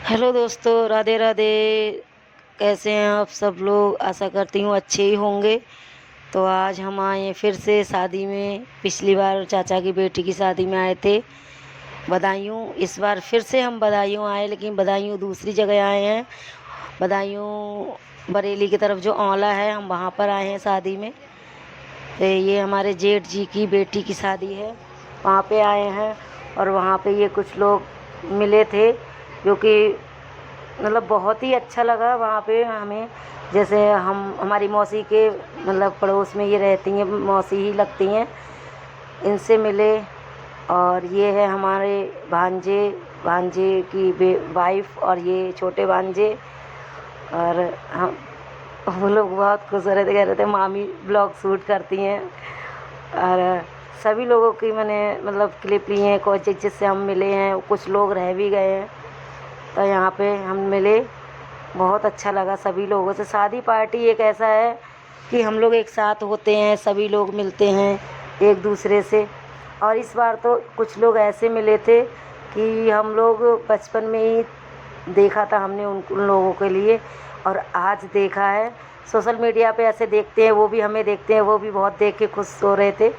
Hello दोस्तों, राधे राधे। कैसे हैं आप सब लोग? आशा करती हूँ अच्छे ही होंगे। तो आज हम आए हैं फिर से शादी में। पिछली बार चाचा की बेटी की शादी में आए थे बदायूं। इस बार फिर से हम बदायूं आए, लेकिन बदायूं दूसरी जगह आए हैं। बदायूं बरेली की तरफ जो औंला है, हम वहाँ पर आए हैं शादी में। तो ये हमारे जेठ जी की बेटी की शादी है, वहाँ पे आए हैं। और वहाँ पे ये कुछ लोग मिले थे जो कि मतलब बहुत ही अच्छा लगा वहाँ पे हमें। जैसे हमारी मौसी के मतलब पड़ोस में ये रहती हैं, मौसी ही लगती हैं। इनसे मिले। और ये है हमारे भांजे भांजे की वाइफ और ये छोटे भांजे। और हम वो लोग बहुत खुश हो रहे थे, कह रहे थे मामी ब्लॉग शूट करती हैं। और सभी लोगों की मैंने मतलब क्लिप ली हैं, कोई जिससे हम मिले हैं, कुछ लोग रह भी गए हैं। तो यहाँ पे हम मिले, बहुत अच्छा लगा सभी लोगों से। शादी पार्टी एक ऐसा है कि हम लोग एक साथ होते हैं, सभी लोग मिलते हैं एक दूसरे से। और इस बार तो कुछ लोग ऐसे मिले थे कि हम लोग बचपन में ही देखा था हमने उन लोगों के लिए, और आज देखा है। सोशल मीडिया पे ऐसे देखते हैं, वो भी हमें देखते हैं, वो भी बहुत देख के खुश हो रहे थे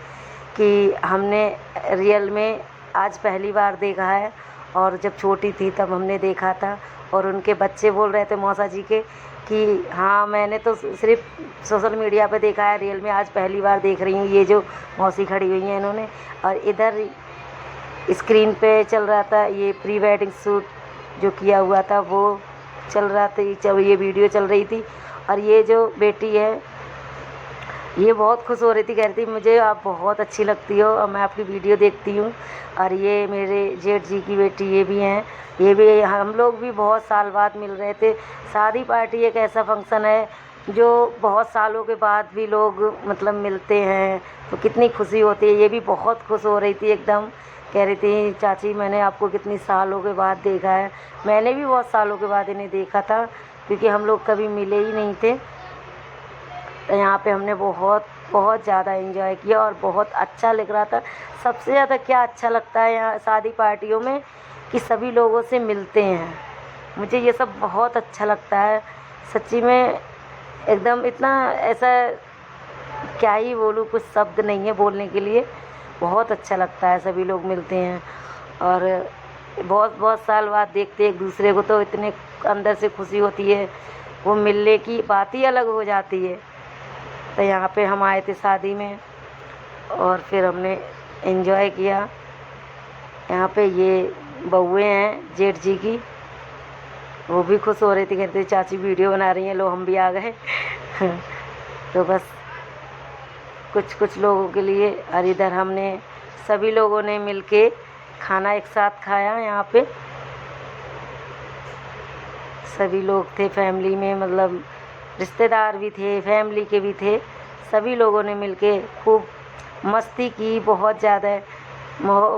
कि हमने रियल में आज पहली बार देखा है। और जब छोटी थी तब हमने देखा था। और उनके बच्चे बोल रहे थे मौसा जी के कि हाँ, मैंने तो सिर्फ सोशल मीडिया पे देखा है, रियल में आज पहली बार देख रही हूँ। ये जो मौसी खड़ी हुई हैं इन्होंने, और इधर स्क्रीन पे चल रहा था ये प्री वेडिंग शूट जो किया हुआ था, वो चल रहा था, जब ये वीडियो चल रही थी। और ये जो बेटी है ये बहुत खुश हो रही थी, कह रही थी मुझे आप बहुत अच्छी लगती हो और मैं आपकी वीडियो देखती हूँ। और ये मेरे जेठ जी की बेटी ये भी हैं। ये भी हम लोग भी बहुत साल बाद मिल रहे थे। शादी पार्टी एक ऐसा फंक्शन है जो बहुत सालों के बाद भी लोग मतलब मिलते हैं, तो कितनी खुशी होती है। ये भी बहुत खुश हो रही थी एकदम, कह रही थी चाची मैंने आपको कितनी सालों के बाद देखा है। मैंने भी बहुत सालों के बाद इन्हें देखा था, क्योंकि हम लोग कभी मिले ही नहीं थे। तो यहाँ पे हमने बहुत बहुत ज़्यादा एंजॉय किया और बहुत अच्छा लग रहा था। सबसे ज़्यादा क्या अच्छा लगता है यहाँ शादी पार्टियों में कि सभी लोगों से मिलते हैं। मुझे ये सब बहुत अच्छा लगता है सच्ची में। एकदम इतना ऐसा क्या ही बोलूँ, कुछ शब्द नहीं है बोलने के लिए। बहुत अच्छा लगता है, सभी लोग मिलते हैं और बहुत बहुत साल बाद देखते हैं एक दूसरे को, तो इतने अंदर से खुशी होती है। वो मिलने की बात ही अलग हो जाती है। तो यहाँ पे हम आए थे शादी में और फिर हमने एंजॉय किया। यहाँ पे ये बहुएँ हैं जेठ जी की, वो भी खुश हो रही थी, कहते चाची वीडियो बना रही हैं, लो हम भी आ गए। तो बस कुछ कुछ लोगों के लिए। और इधर हमने सभी लोगों ने मिलके खाना एक साथ खाया। यहाँ पे सभी लोग थे फैमिली में, मतलब रिश्तेदार भी थे, फैमिली के भी थे। सभी लोगों ने मिलके खूब मस्ती की, बहुत ज़्यादा।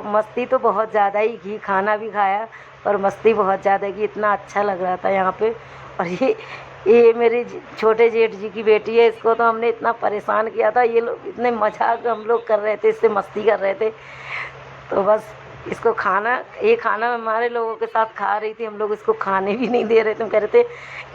मस्ती तो बहुत ज़्यादा ही की, खाना भी खाया और मस्ती बहुत ज़्यादा की। इतना अच्छा लग रहा था यहाँ पे। और ये मेरे छोटे जेठ जी की बेटी है, इसको तो हमने इतना परेशान किया था। ये लोग इतने मजाक हम लोग कर रहे थे, इससे मस्ती कर रहे थे। तो बस इसको खाना, ये खाना हमारे लोगों के साथ खा रही थी, हम लोग इसको खाने भी नहीं दे रहे थे। हम कह रहे थे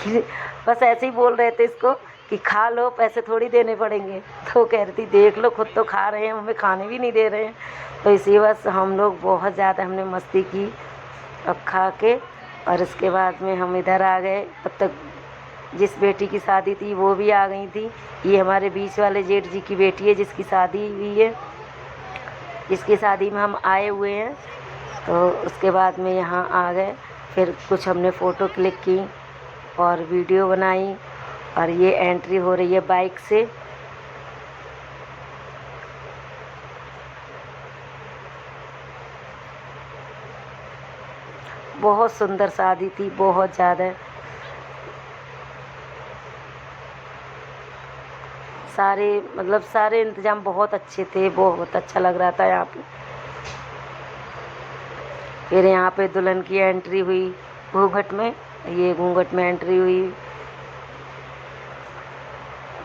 कि बस ऐसे ही बोल रहे थे इसको कि खा लो, पैसे थोड़ी देने पड़ेंगे। तो कह रही थी देख लो, खुद तो खा रहे हैं, हमें खाने भी नहीं दे रहे हैं। तो इसी बस हम लोग बहुत ज़्यादा हमने मस्ती की अब खा के। और इसके बाद में हम इधर आ गए। तब तक जिस बेटी की शादी थी वो भी आ गई थी। ये हमारे बीच वाले जेठ जी की बेटी है जिसकी शादी हुई है, जिसकी शादी में हम आए हुए हैं। तो उसके बाद में यहाँ आ गए, फिर कुछ हमने फ़ोटो क्लिक की और वीडियो बनाई। और ये एंट्री हो रही है बाइक से। बहुत सुंदर शादी थी, बहुत ज़्यादा। सारे मतलब सारे इंतज़ाम बहुत अच्छे थे, बहुत अच्छा लग रहा था यहाँ पे। फिर यहाँ पे दुल्हन की एंट्री हुई घूंघट में, ये घूंघट में एंट्री हुई।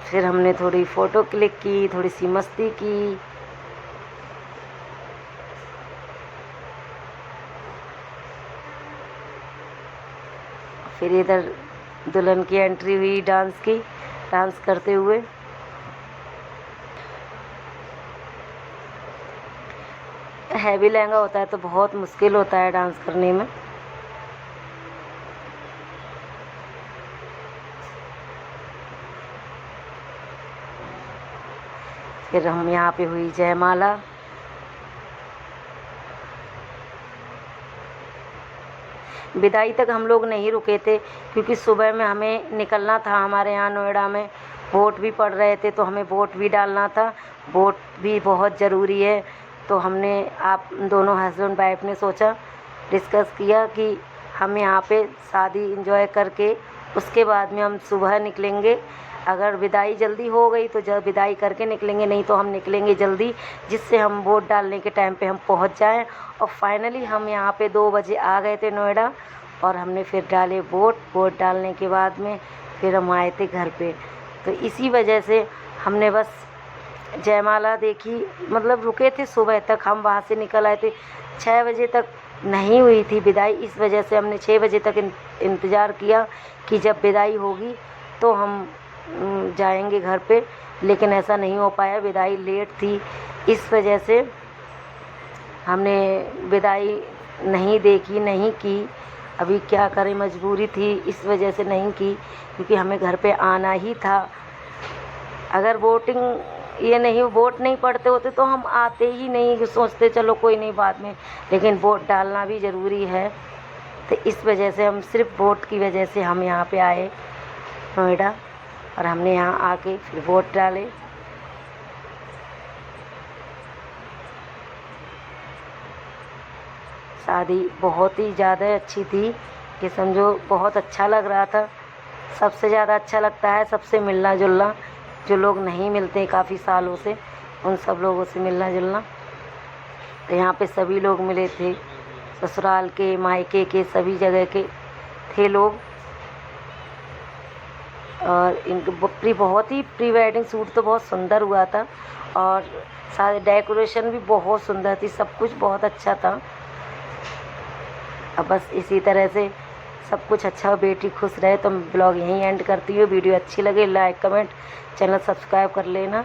फिर हमने थोड़ी फ़ोटो क्लिक की, थोड़ी सी मस्ती की। फिर इधर दुल्हन की एंट्री हुई डांस करते हुए। हैवी लहंगा होता है तो बहुत मुश्किल होता है डांस करने में। फिर हम यहाँ पे हुई जयमाला। विदाई तक हम लोग नहीं रुके थे क्योंकि सुबह में हमें निकलना था। हमारे यहाँ नोएडा में वोट भी पड़ रहे थे तो हमें वोट भी डालना था। वोट भी बहुत ज़रूरी है। तो हमने आप दोनों हस्बैंड वाइफ ने सोचा, डिस्कस किया कि हम यहाँ पे शादी एंजॉय करके उसके बाद में हम सुबह निकलेंगे। अगर विदाई जल्दी हो गई तो जब विदाई करके निकलेंगे, नहीं तो हम निकलेंगे जल्दी, जिससे हम वोट डालने के टाइम पे हम पहुँच जाएं। और फाइनली हम यहाँ पे 2 बजे आ गए थे नोएडा और हमने फिर डाले वोट डालने के बाद में फिर हम आए थे घर पे। तो इसी वजह से हमने बस जयमाला देखी, मतलब रुके थे सुबह तक। हम वहाँ से निकल आए थे 6 बजे तक नहीं हुई थी विदाई, इस वजह से हमने 6 बजे तक इंतज़ार किया कि जब विदाई होगी तो हम जाएंगे घर पे, लेकिन ऐसा नहीं हो पाया। विदाई लेट थी, इस वजह से हमने विदाई नहीं देखी, नहीं की। अभी क्या करें, मजबूरी थी, इस वजह से नहीं की, क्योंकि हमें घर पे आना ही था। अगर वोट नहीं पड़ते होते तो हम आते ही नहीं, सोचते चलो कोई नहीं बाद में, लेकिन वोट डालना भी ज़रूरी है। तो इस वजह से हम सिर्फ वोट की वजह से हम यहाँ पे आए नोएडा और हमने यहाँ आके फिर वोट डाले। शादी बहुत ही ज़्यादा अच्छी थी कि समझो बहुत अच्छा लग रहा था। सबसे ज़्यादा अच्छा लगता है सबसे मिलना जुलना, जो लोग नहीं मिलते काफ़ी सालों से, उन सब लोगों से मिलना जुलना। तो यहाँ पे सभी लोग मिले थे, ससुराल के, मायके के, सभी जगह के थे लोग। और इनकी बहुत ही प्री वेडिंग शूट तो बहुत सुंदर हुआ था और सारे डेकोरेशन भी बहुत सुंदर थी, सब कुछ बहुत अच्छा था। अब बस इसी तरह से सब कुछ अच्छा, बेटी खुश रहे। तो मैं ब्लॉग यहीं एंड करती हूँ। वीडियो अच्छी लगे लाइक कमेंट, चैनल सब्सक्राइब कर लेना।